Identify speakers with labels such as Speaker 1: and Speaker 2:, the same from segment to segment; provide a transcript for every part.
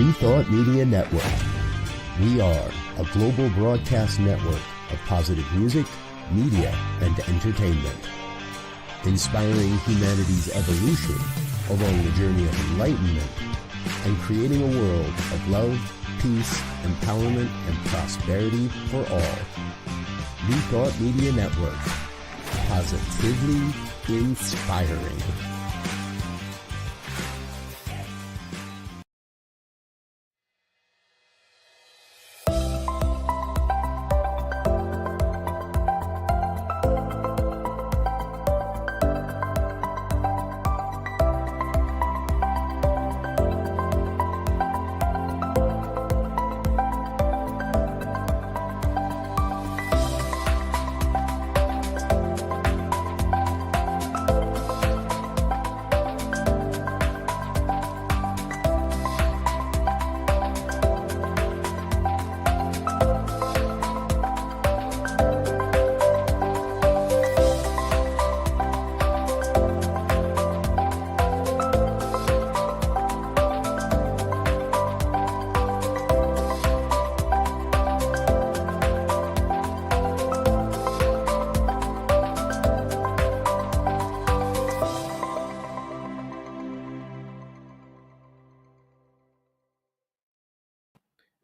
Speaker 1: Rethought Media Network. We are a global broadcast network of positive music, media, and entertainment, inspiring humanity's evolution along the journey of enlightenment and creating a world of love, peace, empowerment, and prosperity for all. Rethought Media Network. Positively inspiring.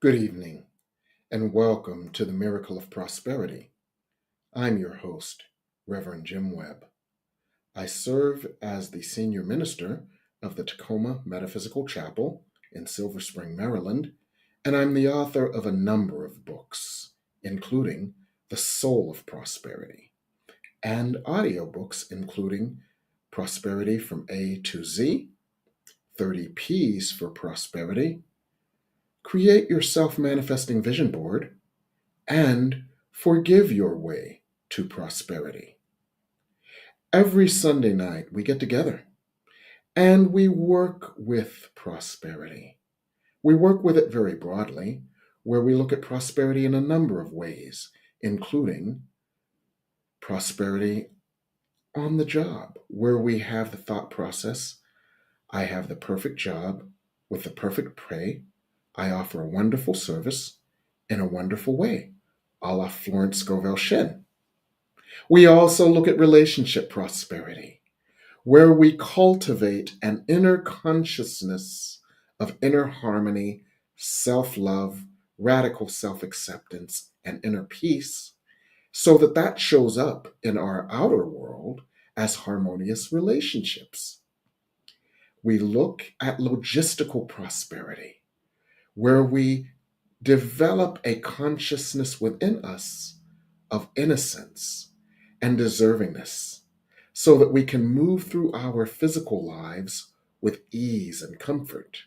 Speaker 2: Good evening, and welcome to the Miracle of Prosperity. I'm your host, Reverend Jim Webb. I serve as the Senior Minister of the Tacoma Metaphysical Chapel in Silver Spring, Maryland, and I'm the author of a number of books, including The Soul of Prosperity, and audiobooks including Prosperity from A to Z, 30 P's for Prosperity, Create Your Self-Manifesting Vision Board, and Forgive Your Way to Prosperity. Every Sunday night we get together and we work with prosperity. We work with it very broadly, where we look at prosperity in a number of ways, including prosperity on the job, where we have the thought process, I have the perfect job with the perfect pay. I offer a wonderful service in a wonderful way, a la Florence Scovel Shinn. We also look at relationship prosperity, where we cultivate an inner consciousness of inner harmony, self-love, radical self-acceptance, and inner peace, so that shows up in our outer world as harmonious relationships. We look at logistical prosperity, where we develop a consciousness within us of innocence and deservingness so that we can move through our physical lives with ease and comfort.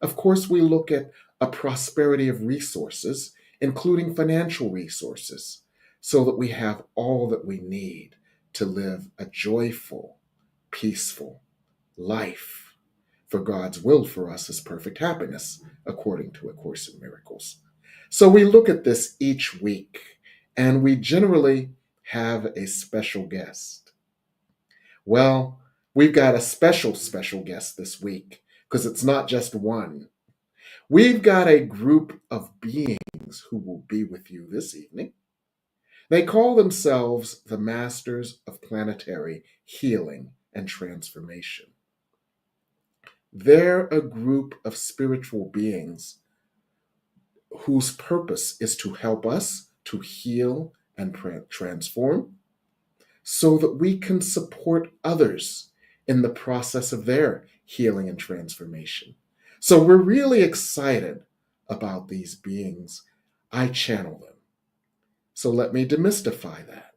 Speaker 2: Of course, we look at a prosperity of resources, including financial resources, so that we have all that we need to live a joyful, peaceful life. For God's will for us is perfect happiness, according to A Course in Miracles. So we look at this each week, and we generally have a special guest. Well, we've got a special guest this week, because it's not just one. We've got a group of beings who will be with you this evening. They call themselves the Masters of Planetary Healing and Transformation. They're a group of spiritual beings whose purpose is to help us to heal and transform so that we can support others in the process of their healing and transformation. So we're really excited about these beings. I channel them. So let me demystify that.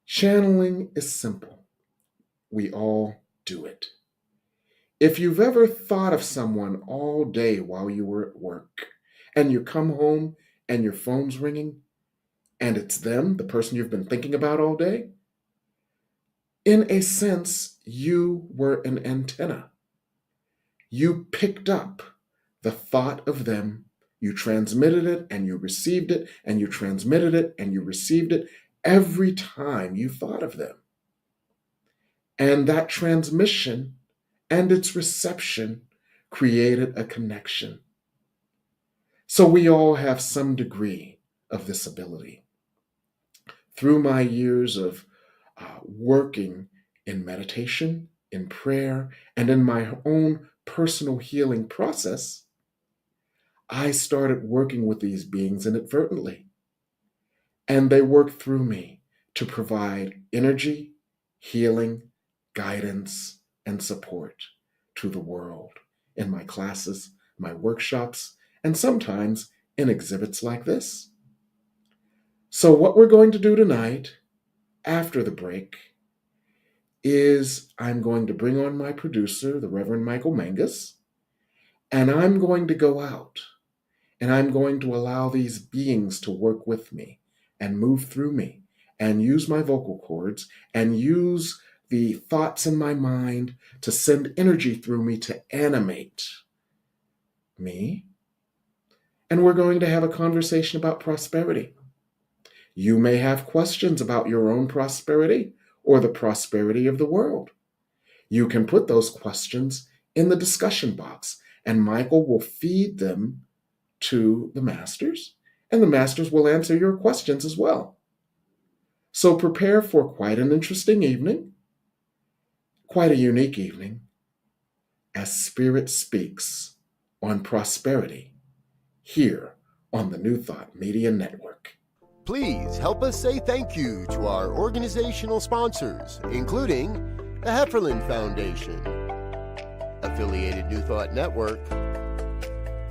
Speaker 2: Channeling is simple. We all do it. If you've ever thought of someone all day while you were at work, and you come home and your phone's ringing, and it's them, the person you've been thinking about all day, in a sense, you were an antenna. You picked up the thought of them, you transmitted it, and you received it, and you transmitted it, and you received it every time you thought of them. And that transmission and its reception created a connection. So we all have some degree of this ability. Through my years of working in meditation, in prayer, and in my own personal healing process, I started working with these beings inadvertently. And they worked through me to provide energy, healing, guidance, and support to the world in my classes, my workshops, and sometimes in exhibits like this. So, what we're going to do tonight, after the break, is I'm going to bring on my producer, the Reverend Michael Mangus, and I'm going to go out and I'm going to allow these beings to work with me and move through me and use my vocal cords and use the thoughts in my mind to send energy through me to animate me. And we're going to have a conversation about prosperity. You may have questions about your own prosperity or the prosperity of the world. You can put those questions in the discussion box, and Michael will feed them to the masters, and the masters will answer your questions as well. So prepare for quite an interesting evening, quite a unique evening, as Spirit speaks on prosperity here on the New Thought Media Network.
Speaker 3: Please help us say thank you to our organizational sponsors, including the Hefferland Foundation, Affiliated New Thought Network,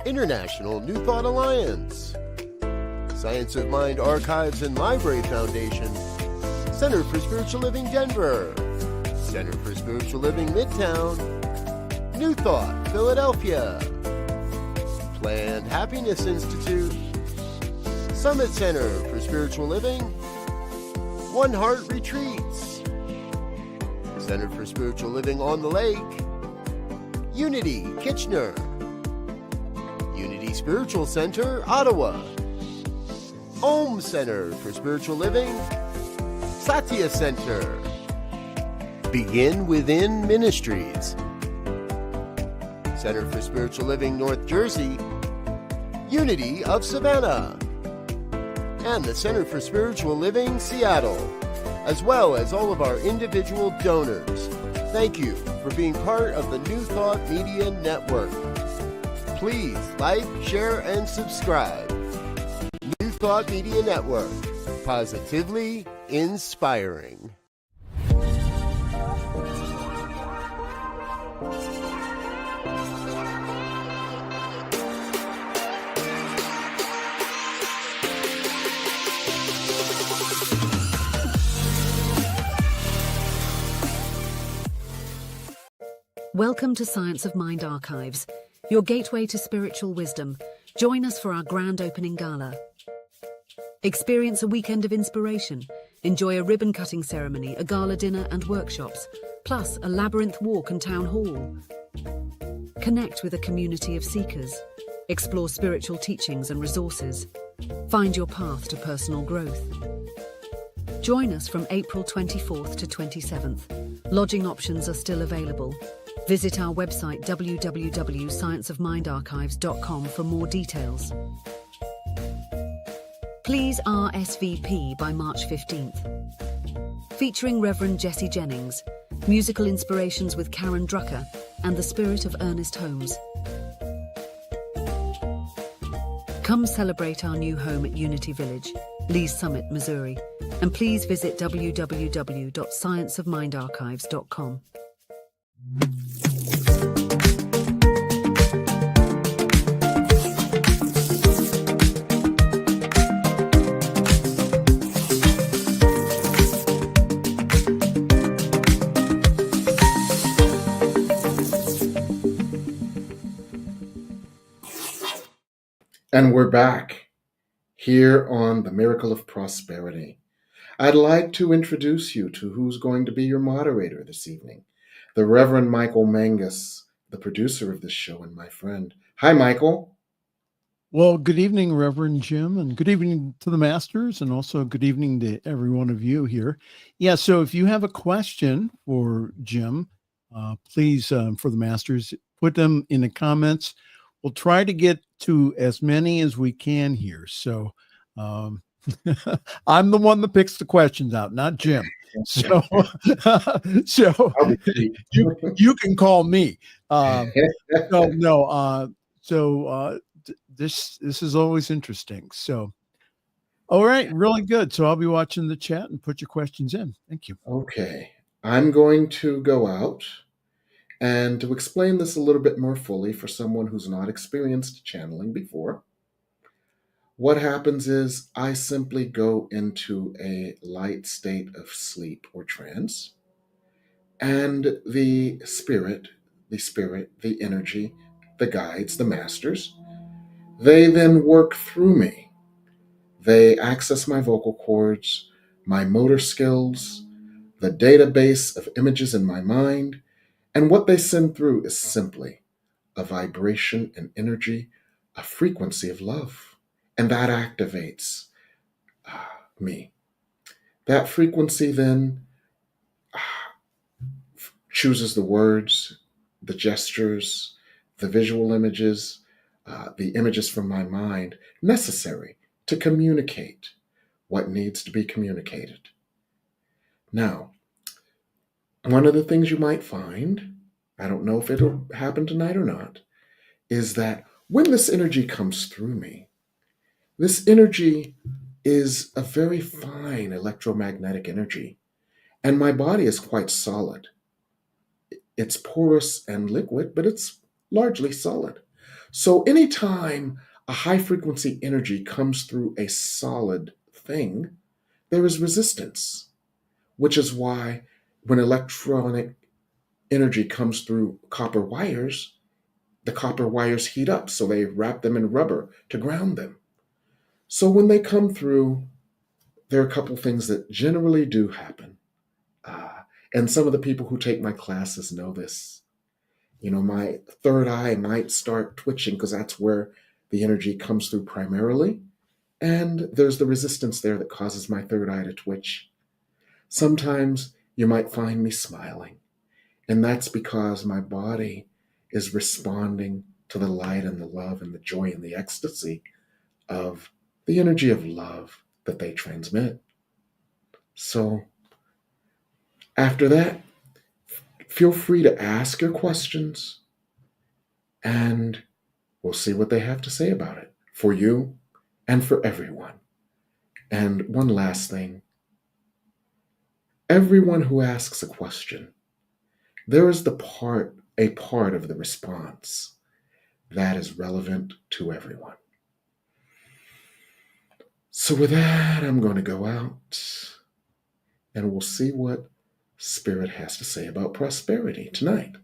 Speaker 3: International New Thought Alliance, Science of Mind Archives and Library Foundation, Center for Spiritual Living Denver, Center for Spiritual Living Midtown, New Thought Philadelphia, Planned Happiness Institute, Summit Center for Spiritual Living, One Heart Retreats, Center for Spiritual Living on the Lake, Unity Kitchener, Unity Spiritual Center, Ottawa, Om Center for Spiritual Living, Satya Center, Begin Within Ministries, Center for Spiritual Living, North Jersey, Unity of Savannah, and the Center for Spiritual Living, Seattle, as well as all of our individual donors. Thank you for being part of the New Thought Media Network. Please like, share, and subscribe. New Thought Media Network, positively inspiring.
Speaker 4: Welcome to Science of Mind Archives, your gateway to spiritual wisdom. Join us for our grand opening gala. Experience a weekend of inspiration. Enjoy a ribbon-cutting ceremony, a gala dinner and workshops, plus a labyrinth walk and town hall. Connect with a community of seekers. Explore spiritual teachings and resources. Find your path to personal growth. Join us from April 24th to 27th. Lodging options are still available. Visit our website www.scienceofmindarchives.com for more details. Please RSVP by March 15th. Featuring Reverend Jesse Jennings, musical inspirations with Karen Drucker and the spirit of Ernest Holmes. Come celebrate our new home at Unity Village, Lee's Summit, Missouri, and please visit www.scienceofmindarchives.com.
Speaker 2: And we're back here on the Miracle of Prosperity. I'd like to introduce you to who's going to be your moderator this evening, the Reverend Michael Mangus, the producer of this show and my friend. Hi, Michael.
Speaker 5: Well, good evening, Reverend Jim, and good evening to the masters, and also good evening to every one of you here. Yeah, so if you have a question for Jim, please, for the masters, put them in the comments. We'll try to get to as many as we can here. So um, I'm the one that picks the questions out, not Jim. So, so
Speaker 2: I'll be sweet.
Speaker 5: you can call me. This is always interesting. So, all right, really good. So I'll be watching the chat and put your questions in. Thank you.
Speaker 2: Okay, I'm going to go out, and to explain this a little bit more fully for someone who's not experienced channeling before, what happens is I simply go into a light state of sleep or trance, and the energy, the guides, the masters, they then work through me. They access my vocal cords, my motor skills, the database of images in my mind, and what they send through is simply a vibration and energy, a frequency of love. And that activates me. That frequency then chooses the words, the gestures, the visual images, the images from my mind necessary to communicate what needs to be communicated. Now, one of the things you might find, I don't know if it'll happen tonight or not, is that when this energy comes through me, this energy is a very fine electromagnetic energy, and my body is quite solid. It's porous and liquid, but it's largely solid. So anytime a high frequency energy comes through a solid thing, there is resistance, which is why when electronic energy comes through copper wires, the copper wires heat up, so they wrap them in rubber to ground them. So when they come through, there are a couple things that generally do happen. And some of the people who take my classes know this. My third eye might start twitching because that's where the energy comes through primarily. And there's the resistance there that causes my third eye to twitch. Sometimes you might find me smiling, and that's because my body is responding to the light and the love and the joy and the ecstasy of the energy of love that they transmit. So after that, feel free to ask your questions, and we'll see what they have to say about it for you and for everyone. And one last thing, everyone who asks a question, there is a part of the response that is relevant to everyone. So with that, I'm going to go out, and we'll see what Spirit has to say about prosperity tonight.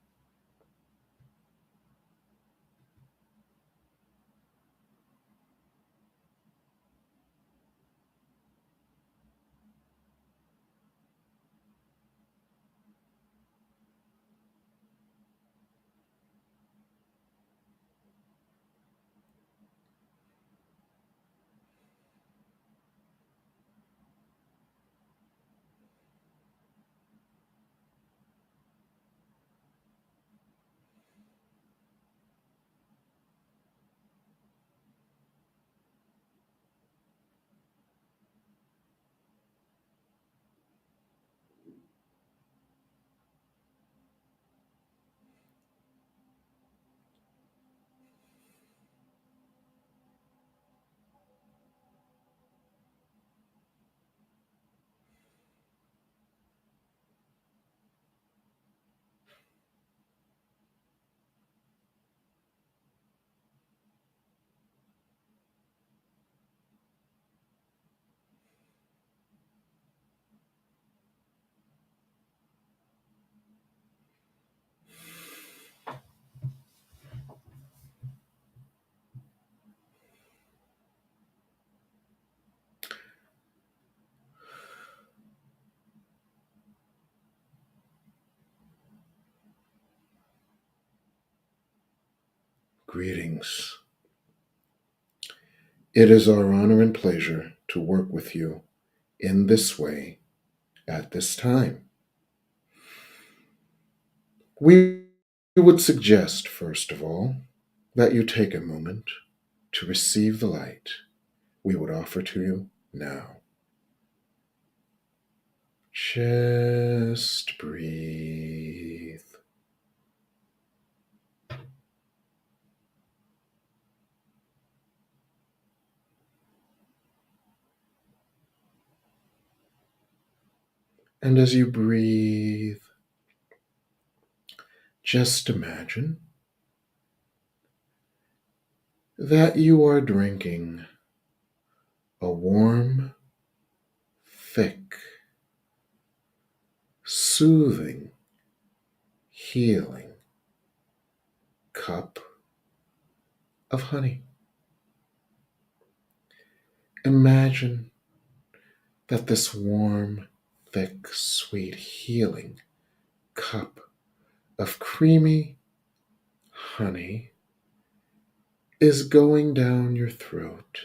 Speaker 2: Greetings. It is our honor and pleasure to work with you in this way at this time. We I would suggest, first of all, that you take a moment to receive the light we would offer to you now. Just breathe. And as you breathe, just imagine that you are drinking a warm, thick, soothing, healing cup of honey. Imagine that this warm, thick, sweet, healing cup of creamy honey is going down your throat,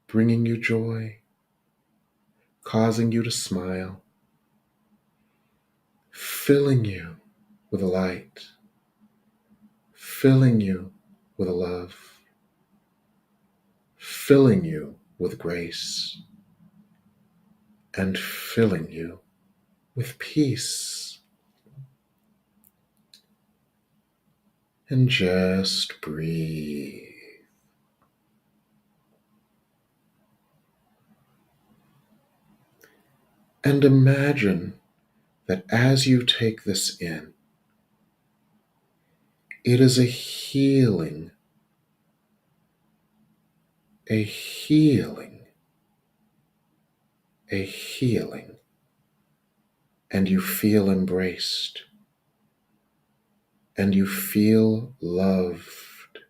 Speaker 2: bringing you joy, causing you to smile, filling you with light, filling you with love, filling you with grace, and filling you with peace. And just breathe. And imagine that as you take this in, it is a healing, a healing, a healing, and you feel embraced, and you feel loved,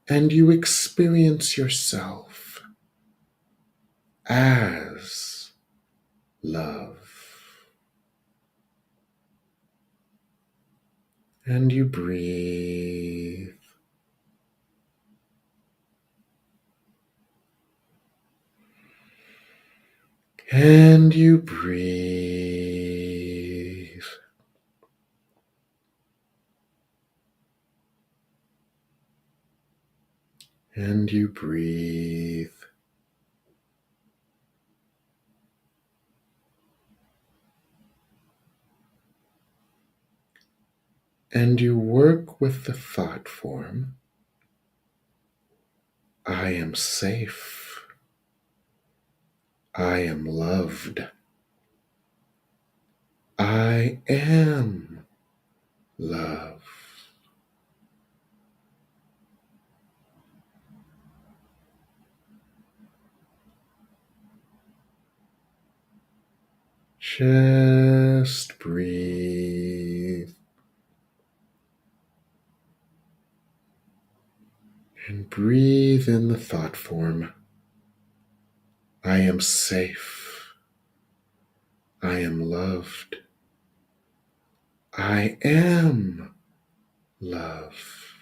Speaker 2: and you experience yourself as love. And you breathe. And you breathe. And you breathe. And you work with the thought form, I am safe. I am loved. I am love. Just breathe. And breathe in the thought form, I am safe. I am loved. I am love.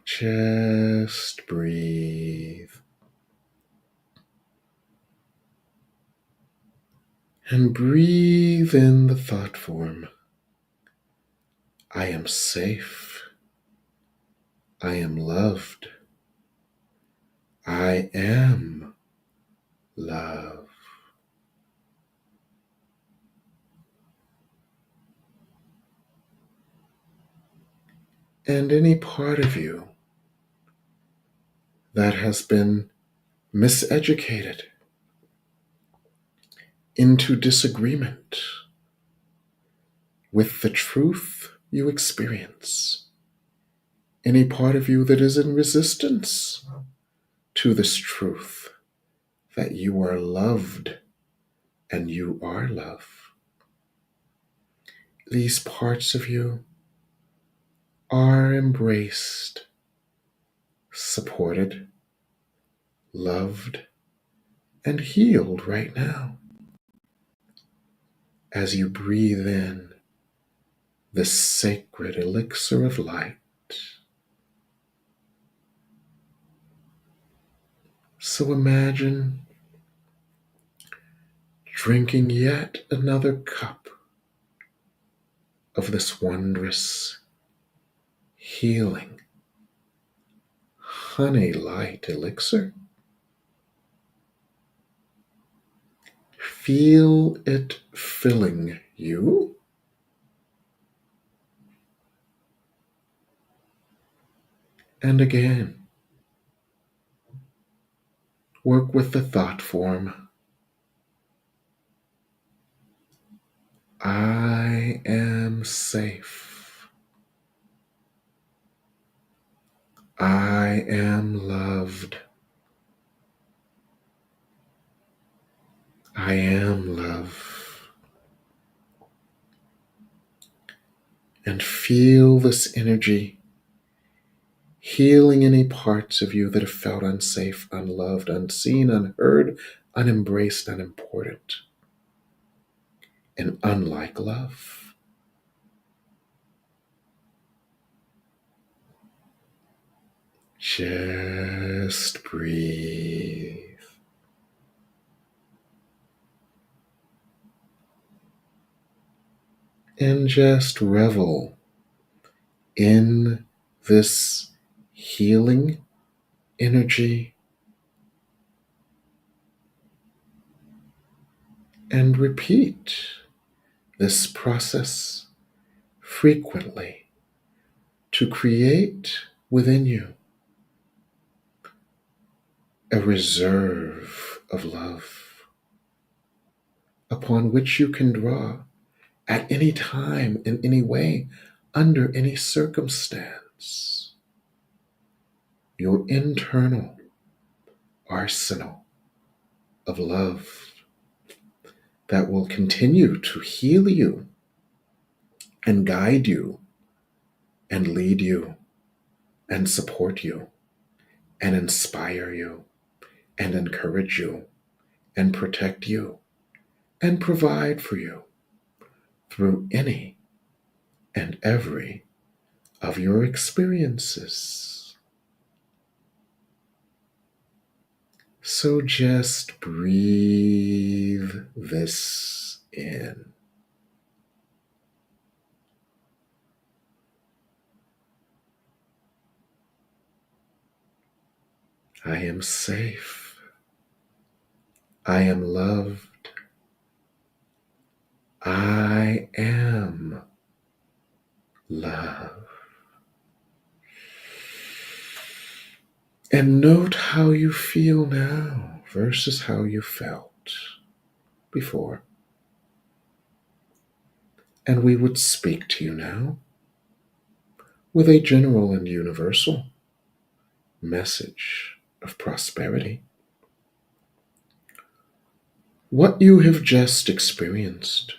Speaker 2: Just breathe. And breathe in the thought form, I am safe. I am loved. I am love. And any part of you that has been miseducated into disagreement with the truth you experience, any part of you that is in resistance to this truth that you are loved and you are love, these parts of you are embraced, supported, loved, and healed right now. As you breathe in this sacred elixir of light. So imagine drinking yet another cup of this wondrous, healing, honey light elixir. Feel it filling you. And again, work with the thought form. I am safe. I am loved. I am love. And feel this energy healing any parts of you that have felt unsafe, unloved, unseen, unheard, unembraced, unimportant, and unlike love. Just breathe. And just revel in this healing energy and repeat this process frequently to create within you a reserve of love upon which you can draw at any time, in any way, under any circumstance. Your internal arsenal of love that will continue to heal you and guide you and lead you and support you and inspire you and encourage you and protect you and provide for you through any and every of your experiences. So just breathe this in. I am safe. I am loved. I am love. And note how you feel now versus how you felt before. And we would speak to you now with a general and universal message of prosperity. What you have just experienced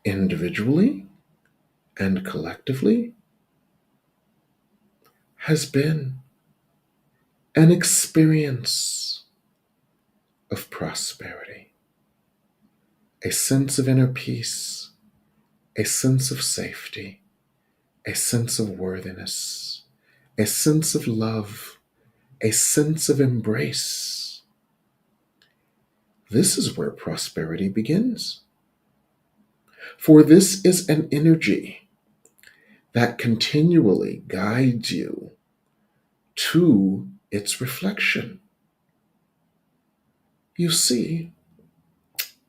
Speaker 2: individually and collectively has been an experience of prosperity, a sense of inner peace, a sense of safety, a sense of worthiness, a sense of love, a sense of embrace. This is where prosperity begins. For this is an energy that continually guides you to its reflection. You see,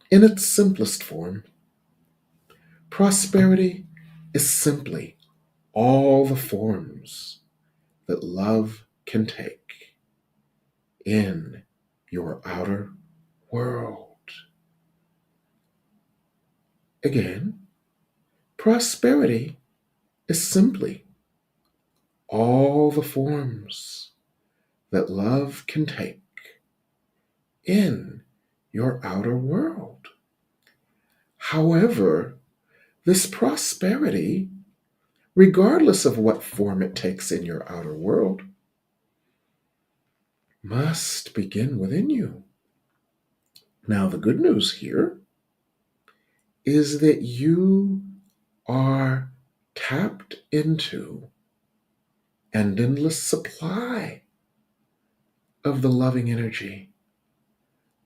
Speaker 2: in its simplest form, prosperity is simply all the forms that love can take in your outer world. Again, prosperity is simply all the forms that love can take in your outer world. However, this prosperity, regardless of what form it takes in your outer world, must begin within you. Now, the good news here is that you are tapped into an endless supply of the loving energy,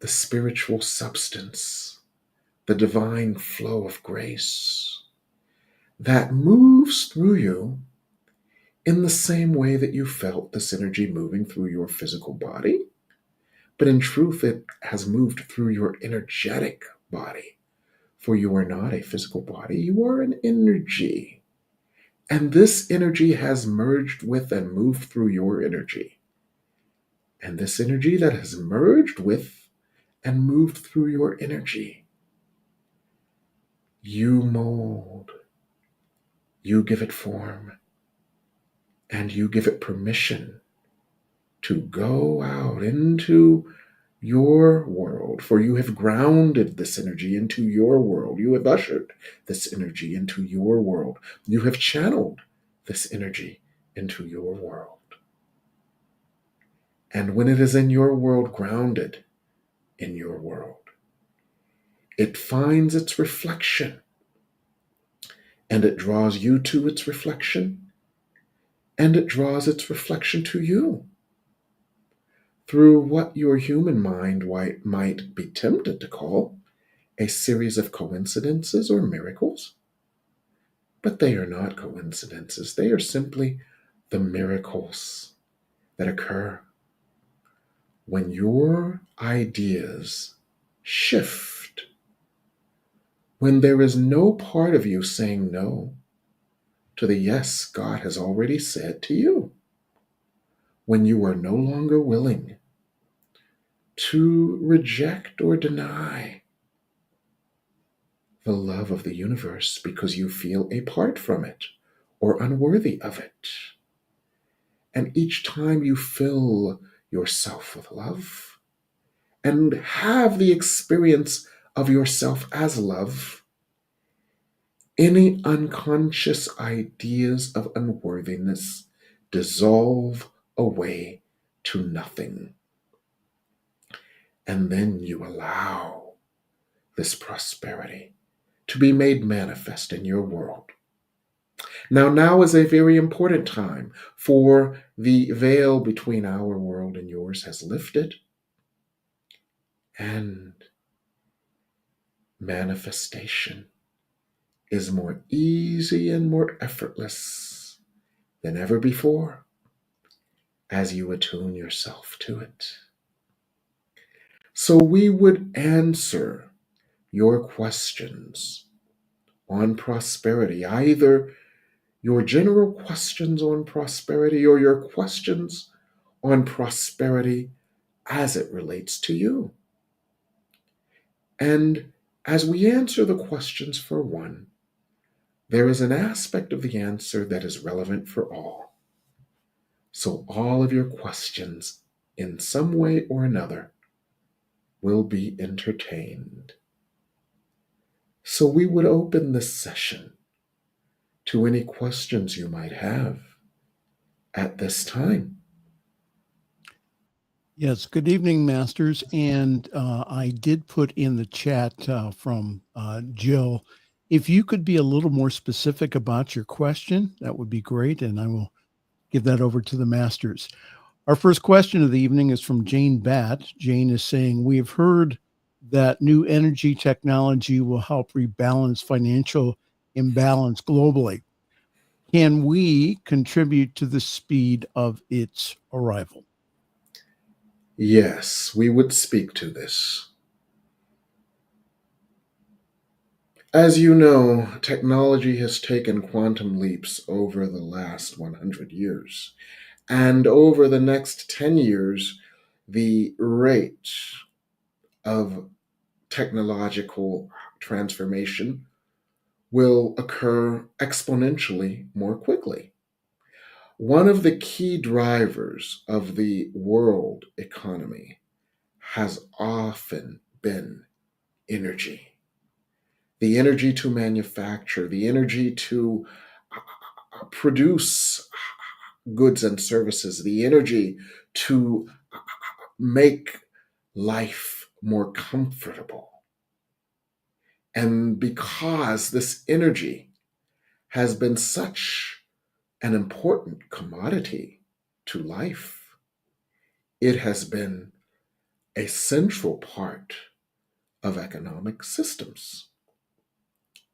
Speaker 2: the spiritual substance, the divine flow of grace that moves through you in the same way that you felt this energy moving through your physical body. But in truth, it has moved through your energetic body. For you are not a physical body, you are an energy. And this energy has merged with and moved through your energy. And this energy that has merged with and moved through your energy, you mold, you give it form, and you give it permission to go out into your world, for you have grounded this energy into your world. You have ushered this energy into your world. You have channeled this energy into your world. And when it is in your world, grounded in your world, it finds its reflection, and it draws you to its reflection, and it draws its reflection to you through what your human mind might be tempted to call a series of coincidences or miracles. But they are not coincidences. They are simply the miracles that occur when your ideas shift, when there is no part of you saying no to the yes God has already said to you, when you are no longer willing to reject or deny the love of the universe because you feel apart from it or unworthy of it. And each time you fill yourself with love and have the experience of yourself as love, any unconscious ideas of unworthiness dissolve away to nothing. And then you allow this prosperity to be made manifest in your world. Now is a very important time, for the veil between our world and yours has lifted, and manifestation is more easy and more effortless than ever before as you attune yourself to it. So we would answer your questions on prosperity, either your general questions on prosperity or your questions on prosperity as it relates to you. And as we answer the questions for one, there is an aspect of the answer that is relevant for all. So all of your questions, in some way or another, will be entertained. So we would open this session to any questions you might have at this time.
Speaker 5: Yes, good evening, Masters. And I did put in the chat from Jill, if you could be a little more specific about your question, that would be great. And I will give that over to the Masters. Our first question of the evening is from Jane Batt. Jane is saying, we have heard that new energy technology will help rebalance financial imbalance globally. Can we contribute to the speed of its arrival?
Speaker 2: Yes, we would speak to this. As you know, technology has taken quantum leaps over the last 100 years. And over the next 10 years, the rate of technological transformation will occur exponentially more quickly. One of the key drivers of the world economy has often been energy. The energy to manufacture, the energy to produce goods and services, the energy to make life more comfortable. And because this energy has been such an important commodity to life, it has been a central part of economic systems.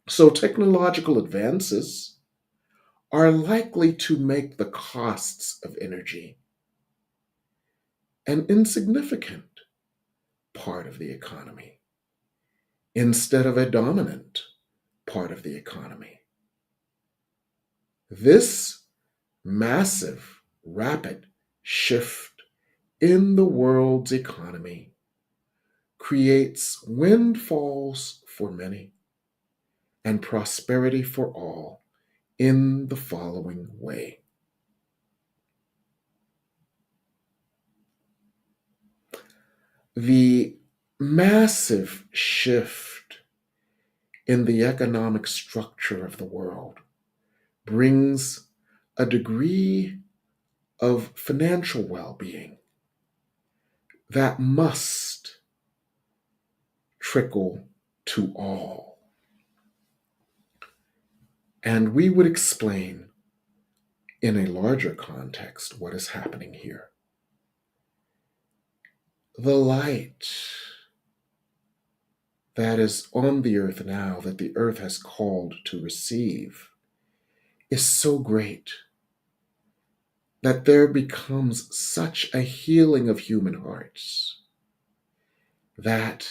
Speaker 2: So technological advances are likely to make the costs of energy an insignificant part of the economy instead of a dominant part of the economy. This massive, rapid shift in the world's economy creates windfalls for many and prosperity for all in the following way. The massive shift in the economic structure of the world brings a degree of financial well-being that must trickle to all. And we would explain in a larger context what is happening here. The light that is on the earth now, that the earth has called to receive, is so great that there becomes such a healing of human hearts that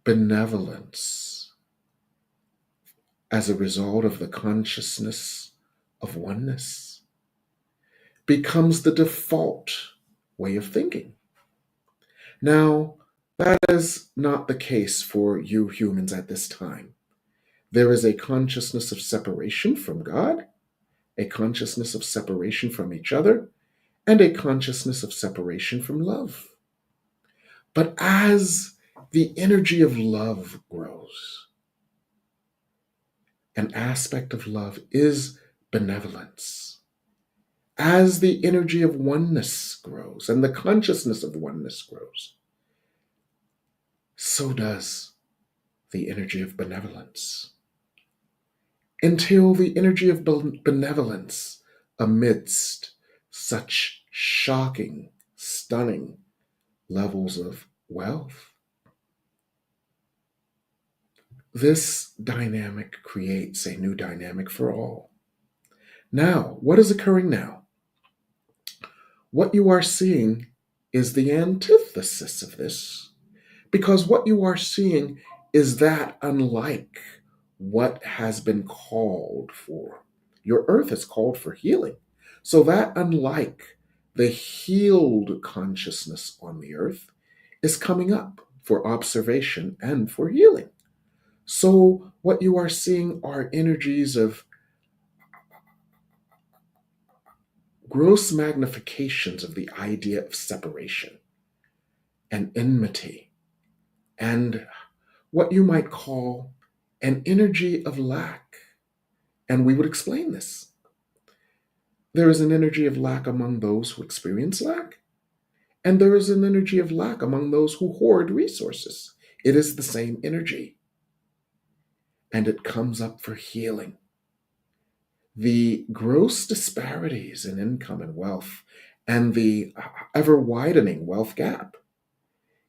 Speaker 2: benevolence, as a result of the consciousness of oneness, becomes the default way of thinking. Now, that is not the case for you humans at this time. There is a consciousness of separation from God, a consciousness of separation from each other, and a consciousness of separation from love. But as the energy of love grows, an aspect of love is benevolence. As the energy of oneness grows and the consciousness of oneness grows, so does the energy of benevolence. Until the energy of benevolence, amidst such shocking, stunning levels of wealth, this dynamic creates a new dynamic for all. Now, what is occurring now? What you are seeing is the antithesis of this, because what you are seeing is that unlike what has been called for. Your earth is called for healing. So that unlike the healed consciousness on the earth is coming up for observation and for healing. So what you are seeing are energies of gross magnifications of the idea of separation and enmity, and what you might call an energy of lack. And we would explain this. There is an energy of lack among those who experience lack, and there is an energy of lack among those who hoard resources. It is the same energy, and it comes up for healing. The gross disparities in income and wealth and the ever-widening wealth gap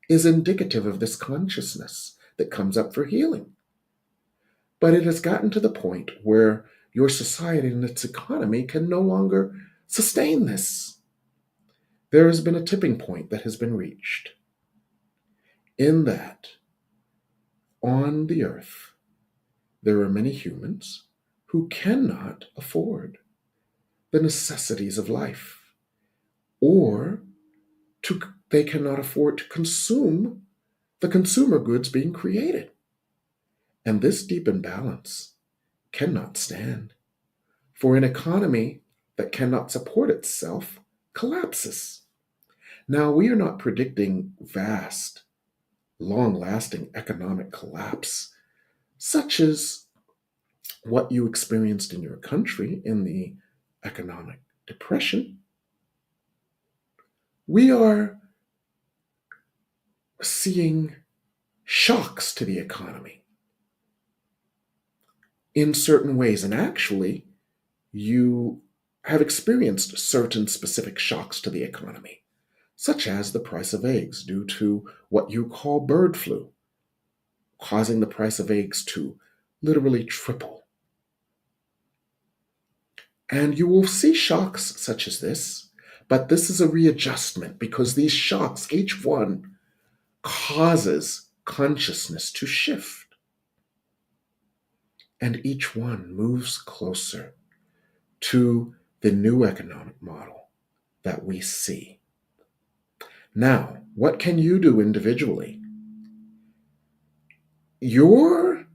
Speaker 2: is indicative of this consciousness that comes up for healing. But it has gotten to the point where your society and its economy can no longer sustain this. There has been a tipping point that has been reached, in that on the earth there are many humans who cannot afford the necessities of life, or they cannot afford to consume the consumer goods being created. And this deep imbalance cannot stand, for an economy that cannot support itself collapses. Now, we are not predicting vast, long-lasting economic collapse, such as what you experienced in your country in the economic depression. We are seeing shocks to the economy in certain ways. And actually, you have experienced certain specific shocks to the economy, such as the price of eggs due to what you call bird flu, causing the price of eggs to literally triple. And you will see shocks such as this, but this is a readjustment because these shocks, each one, causes consciousness to shift. And each one moves closer to the new economic model that we see. Now, what can you do individually? Your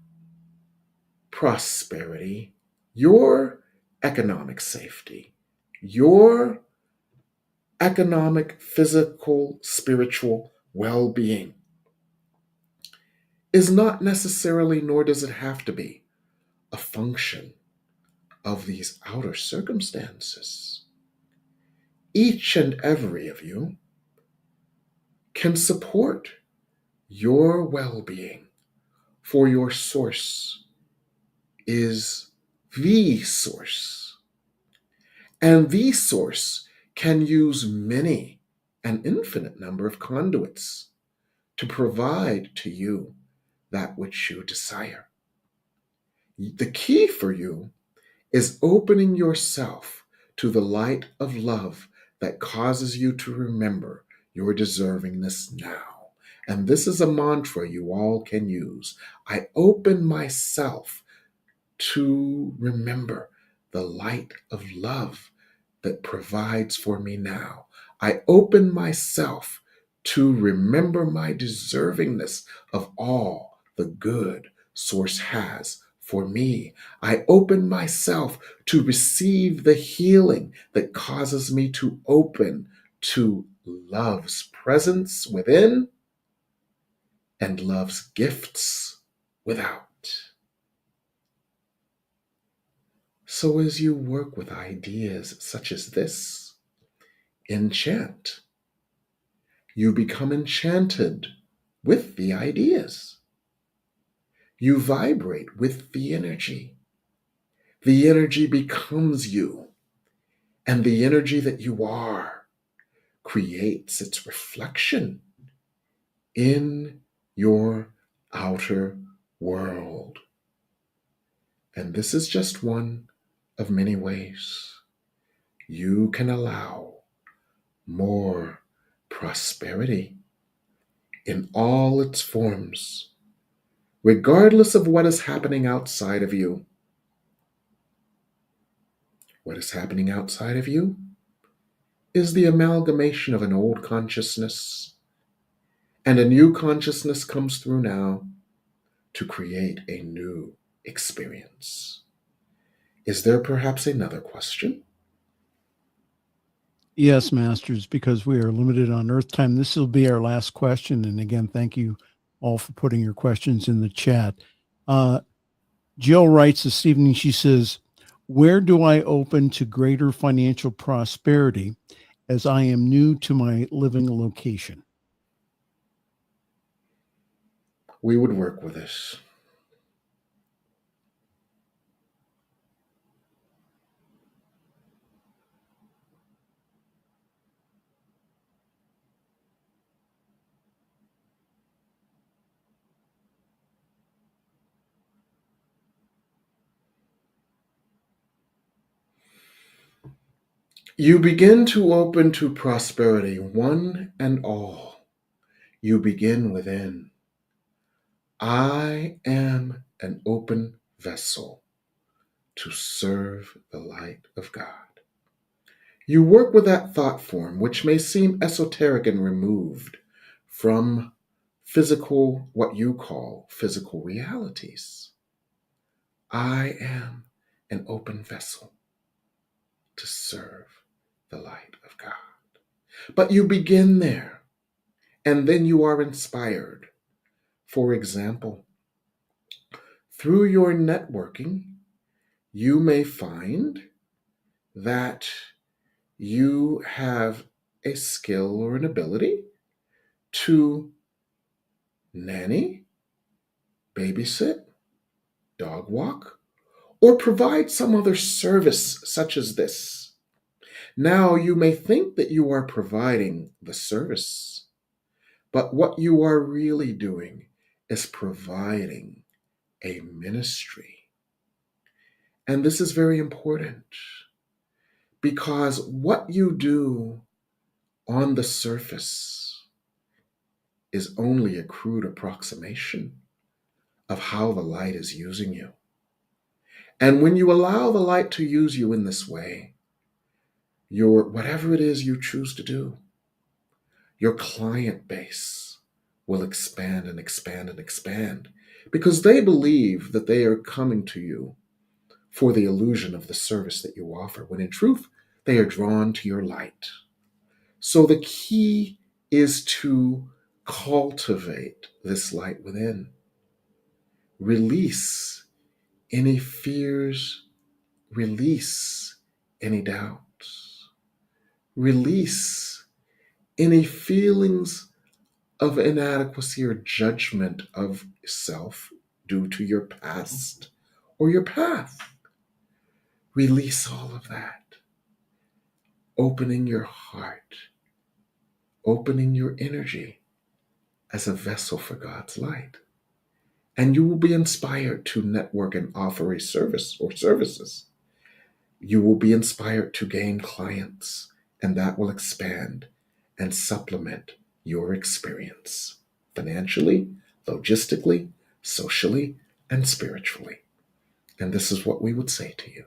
Speaker 2: prosperity, your economic safety, your economic, physical, spiritual well-being is not necessarily, nor does it have to be, a function of these outer circumstances. Each and every of you can support your well-being, for your source is the source. And the source can use many, an infinite number of conduits to provide to you that which you desire. The key for you is opening yourself to the light of love that causes you to remember your deservingness now. And this is a mantra you all can use. I open myself to remember the light of love that provides for me now. I open myself to remember my deservingness of all the good Source has for me. I open myself to receive the healing that causes me to open to love's presence within and love's gifts without. So as you work with ideas such as this, enchant. You become enchanted with the ideas. You vibrate with the energy. The energy becomes you, and the energy that you are creates its reflection in your outer world. And this is just one of many ways you can allow more prosperity in all its forms, regardless of what is happening outside of you. What is happening outside of you is the amalgamation of an old consciousness, and a new consciousness comes through now to create a new experience. Is there perhaps another question?
Speaker 5: Yes, Masters, because we are limited on Earth time. This will be our last question. And again, thank you all for putting your questions in the chat. Jill writes this evening, she says, where do I open to greater financial prosperity as I am new to my living location?
Speaker 2: We would work with this. You begin to open to prosperity, one and all. You begin within. I am an open vessel to serve the light of God. You work with that thought form, which may seem esoteric and removed from physical, what you call physical realities. I am an open vessel to serve the light of God. But you begin there, and then you are inspired. For example, through your networking, you may find that you have a skill or an ability to nanny babysit, dog walk, or provide some other service such as this. Now, you may think that you are providing the service, but what you are really doing is providing a ministry. And this is very important because what you do on the surface is only a crude approximation of how the light is using you. And when you allow the light to use you in this way, whatever it is you choose to do, your client base will expand and expand and expand because they believe that they are coming to you for the illusion of the service that you offer, when in truth, they are drawn to your light. So the key is to cultivate this light within. Release any fears, release any doubts, release any feelings of inadequacy or judgment of self due to your past or your path. Release all of that. Opening your heart, opening your energy as a vessel for God's light. And you will be inspired to network and offer a service or services. You will be inspired to gain clients, and that will expand and supplement your experience financially, logistically, socially, and spiritually. And this is what we would say to you.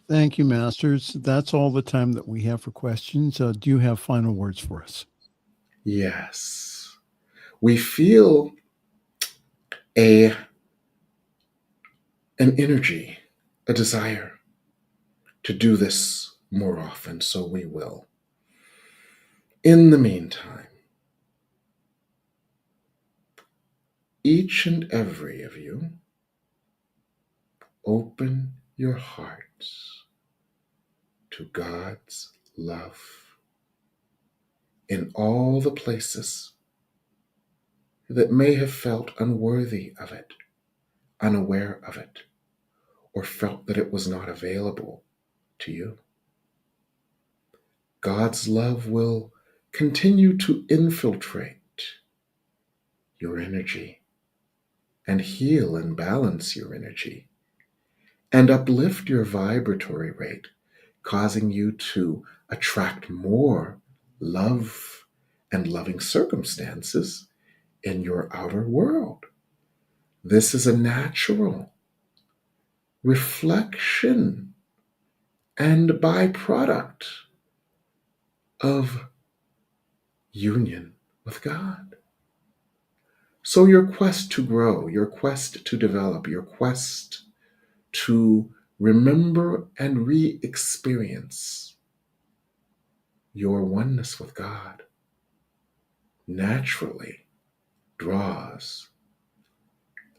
Speaker 5: Thank you, Masters. That's all the time that we have for questions. Do you have final words for us?
Speaker 2: Yes. We feel an energy, a desire to do this more often, so we will. In the meantime, each and every of you, open your hearts to God's love in all the places that may have felt unworthy of it, unaware of it, or felt that it was not available to you. God's love will continue to infiltrate your energy and heal and balance your energy and uplift your vibratory rate, causing you to attract more love and loving circumstances in your outer world. This is a natural reflection and byproduct of union with God. So your quest to grow, your quest to develop, your quest to remember and re-experience your oneness with God naturally draws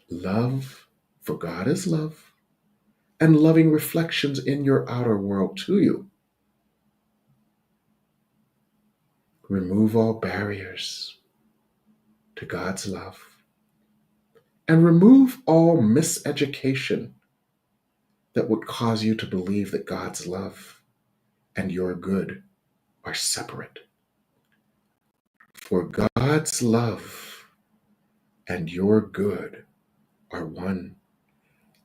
Speaker 2: love, for God is love, and loving reflections in your outer world to you. Remove all barriers to God's love and remove all miseducation that would cause you to believe that God's love and your good are separate. For God's love and your good are one.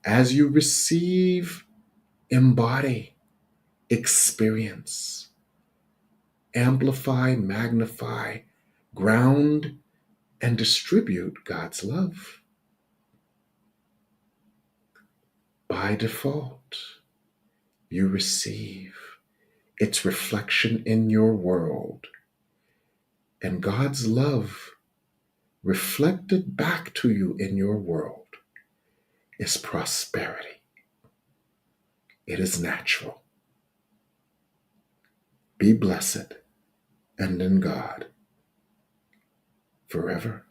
Speaker 2: As you receive, embody, experience, amplify, magnify, ground, and distribute God's love. By default, you receive its reflection in your world, and God's love reflected back to you in your world is prosperity. It is natural. Be blessed and in God forever.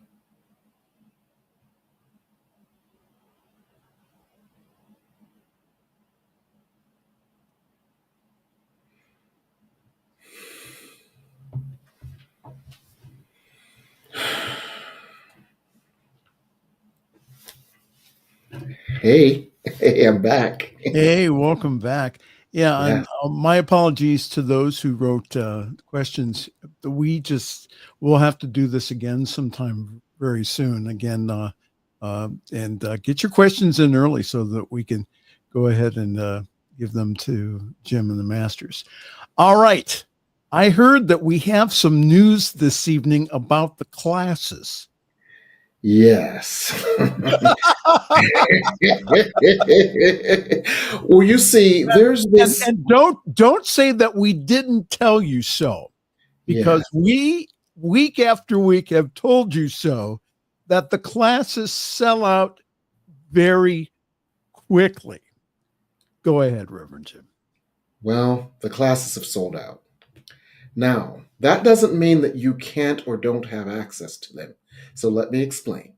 Speaker 2: Hey, hey, I'm back.
Speaker 5: Hey, welcome back. Yeah,
Speaker 2: Yeah.
Speaker 5: and my apologies to those who wrote questions. We'll have to do this again sometime very soon. Again, and get your questions in early so that we can go ahead and give them to Jim and the Masters. All right. I heard that we have some news this evening about the classes.
Speaker 2: Yes. Well, you see, there's
Speaker 5: and
Speaker 2: this.
Speaker 5: and don't say that we didn't tell you so,
Speaker 2: Yeah.
Speaker 5: because we week after week have told you so, that the classes sell out very quickly. Go ahead, Reverend Jim.
Speaker 2: Well, the classes have sold out. Now, that doesn't mean that you can't or don't have access to them. So let me explain.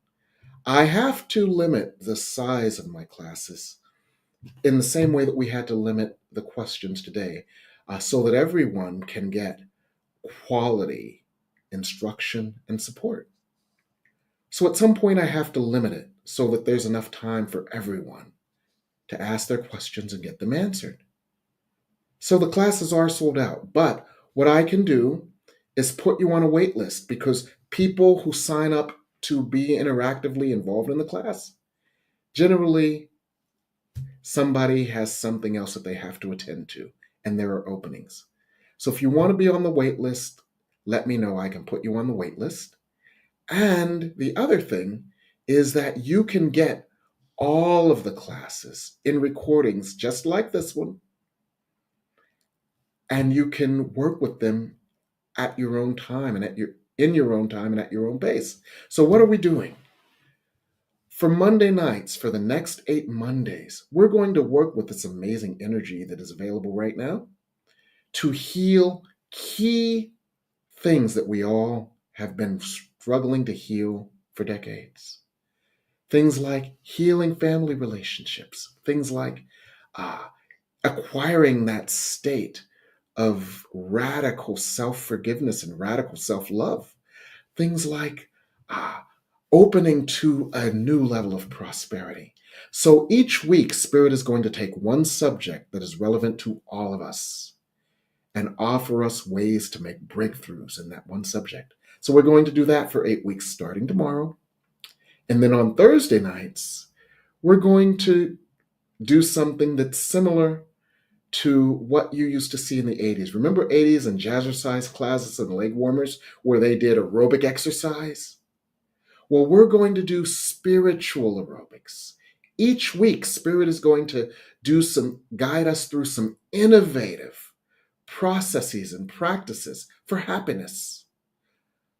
Speaker 2: I have to limit the size of my classes in the same way that we had to limit the questions today, so that everyone can get quality instruction and support. So at some point, I have to limit it so that there's enough time for everyone to ask their questions and get them answered. So the classes are sold out, but what I can do is put you on a wait list, because people who sign up to be interactively involved in the class, generally somebody has something else that they have to attend to, and there are openings. So if you want to be on the wait list, let me know. I can put you on the wait list. And the other thing is that you can get all of the classes in recordings just like this one, and you can work with them at your own time and in your own time and at your own pace. So what are we doing? For Monday nights, for the next 8 Mondays, we're going to work with this amazing energy that is available right now to heal key things that we all have been struggling to heal for decades. Things like healing family relationships, things like acquiring that state of radical self-forgiveness and radical self-love, things like opening to a new level of prosperity. So each week, Spirit is going to take one subject that is relevant to all of us and offer us ways to make breakthroughs in that one subject. So we're going to do that for 8 weeks starting tomorrow. And then on Thursday nights, we're going to do something that's similar to what you used to see in the 80s. Remember 80s and jazzercise classes and leg warmers where they did aerobic exercise? Well, we're going to do spiritual aerobics. Each week, Spirit is going to guide us through some innovative processes and practices for happiness.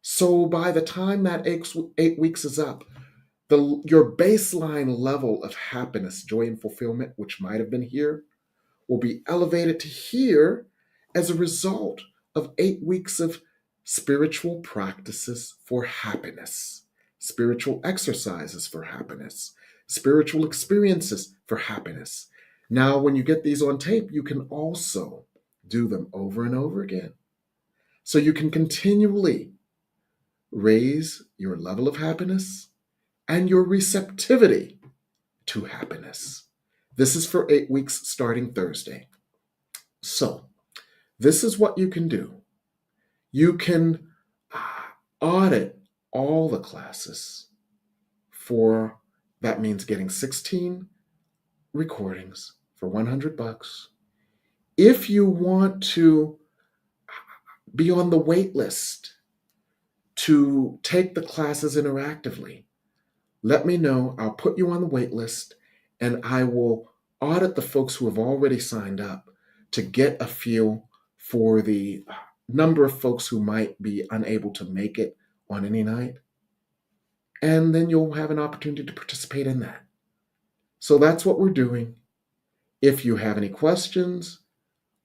Speaker 2: So by the time that 8 weeks is up, your baseline level of happiness, joy, and fulfillment, which might have been here, will be elevated to here as a result of 8 weeks of spiritual practices for happiness, spiritual exercises for happiness, spiritual experiences for happiness. Now, when you get these on tape, you can also do them over and over again. So you can continually raise your level of happiness and your receptivity to happiness. This is for 8 weeks starting Thursday. So, this is what you can do. You can audit all the classes that means getting 16 recordings for $100. If you want to be on the wait list to take the classes interactively, let me know. I'll put you on the wait list, and I will audit the folks who have already signed up to get a feel for the number of folks who might be unable to make it on any night. And then you'll have an opportunity to participate in that. So that's what we're doing. If you have any questions,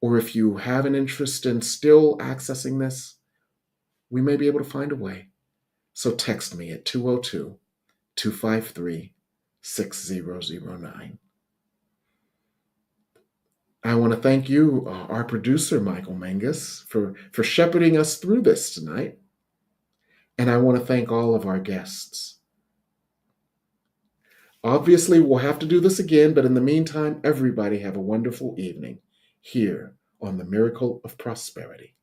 Speaker 2: or if you have an interest in still accessing this, we may be able to find a way. So text me at 202-253-6009. I want to thank you, our producer, Michael Mangus, for shepherding us through this tonight. And I want to thank all of our guests. Obviously, we'll have to do this again, but in the meantime, everybody have a wonderful evening here on the Miracle of Prosperity.